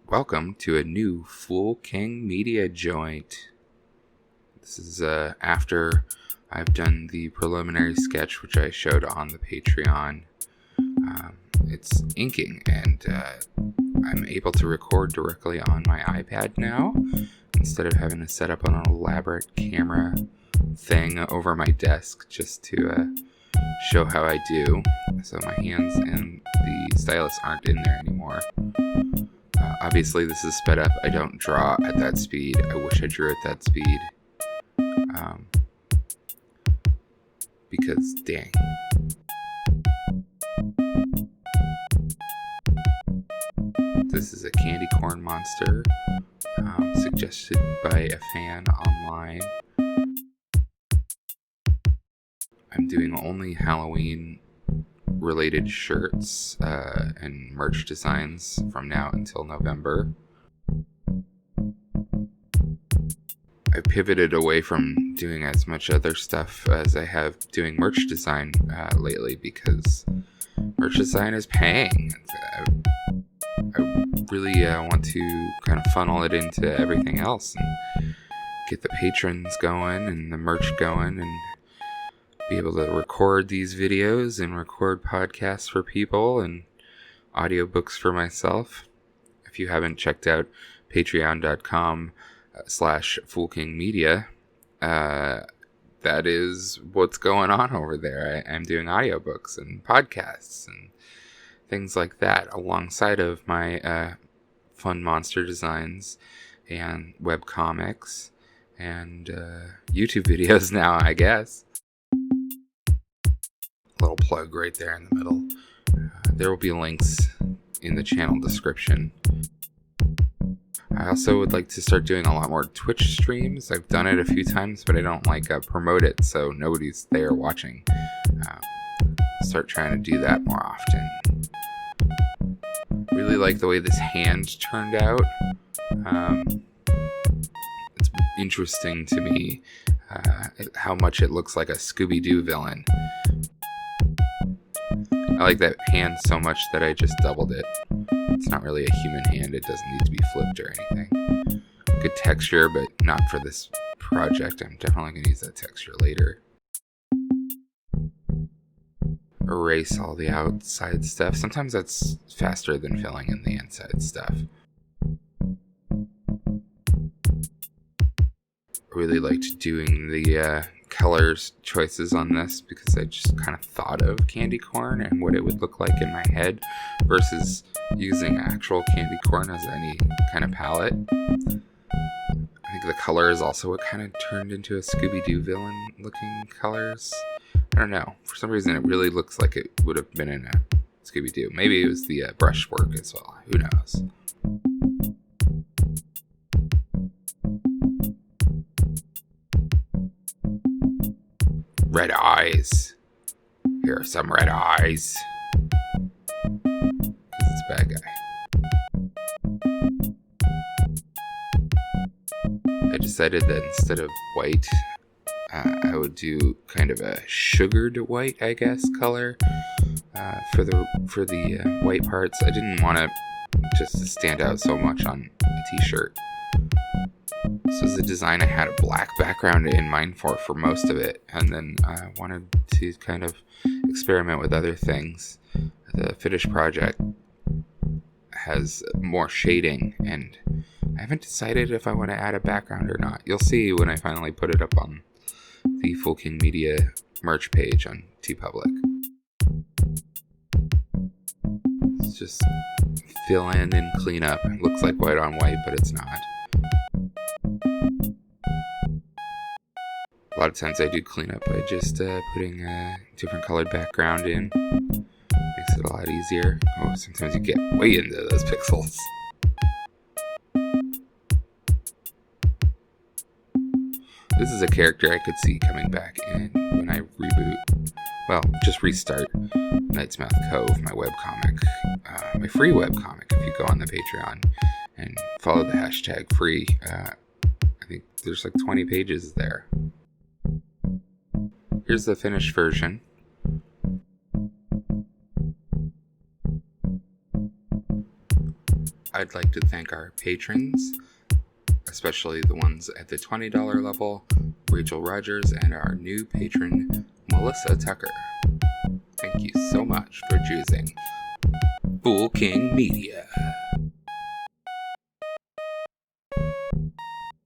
Welcome to a new Fool King Media joint. This is after I've done the preliminary sketch, which I showed on the Patreon. It's inking, and I'm able to record directly on my iPad now, instead of having to set up an elaborate camera thing over my desk just to show how I do. So my hands and the stylus aren't in there anymore. Obviously, this is sped up. I don't draw at that speed. I wish I drew at that speed. Because, dang. This is a candy corn monster, suggested by a fan online. I'm doing only Halloween related shirts and merch designs from now until November. I pivoted away from doing as much other stuff as I have doing merch design lately, because merch design is paying. I really want to kind of funnel it into everything else and get the patrons going and the merch going, and be able to record these videos and record podcasts for people and audiobooks for myself. If you haven't checked out patreon.com/FoolKingMedia, that is what's going on over there. I'm doing audiobooks and podcasts and things like that, alongside of my fun monster designs and web comics and YouTube videos now, I guess. Little plug right there in the middle. There will be links in the channel description. I also would like to start doing a lot more Twitch streams. I've done it a few times, but I don't promote it, so nobody's there watching. Start trying to do that more often. Really like the way this hand turned out. It's interesting to me how much it looks like a Scooby-Doo villain. I like that hand so much that I just doubled it. It's not really a human hand. It doesn't need to be flipped or anything. Good texture, but not for this project. I'm definitely going to use that texture later. Erase all the outside stuff. Sometimes that's faster than filling in the inside stuff. Really liked doing the colors choices on this, because I just kind of thought of candy corn and what it would look like in my head versus using actual candy corn as any kind of palette. I think the color is also what kind of turned into a Scooby-Doo villain looking colors. I don't know. For some reason, it really looks like it would have been in a Scooby-Doo. Maybe it was the brushwork as well. Who knows? Red eyes. Here are some red eyes. It's a bad guy. I decided that instead of white, I would do kind of a sugared white, I guess, color for the white parts. I didn't want it just to stand out so much on a t-shirt. This was a design I had a black background in mind for most of it, and then I wanted to kind of experiment with other things. The finished project has more shading, and I haven't decided if I want to add a background or not. You'll see when I finally put it up on the Fool King Media merch page on TeePublic. Let's just fill in and clean up. It looks like white on white, but it's not. A lot of times I do clean up by just putting a different colored background in. Makes it a lot easier. Oh, sometimes you get way into those pixels. This is a character I could see coming back in when I reboot. Well, just restart Night's Mouth Cove, my webcomic. My free webcomic, if you go on the Patreon and follow the hashtag free. I think there's like 20 pages there. Here's the finished version. I'd like to thank our patrons, especially the ones at the $20 level, Rachel Rogers, and our new patron, Melissa Tucker. Thank you so much for choosing Fool King Media.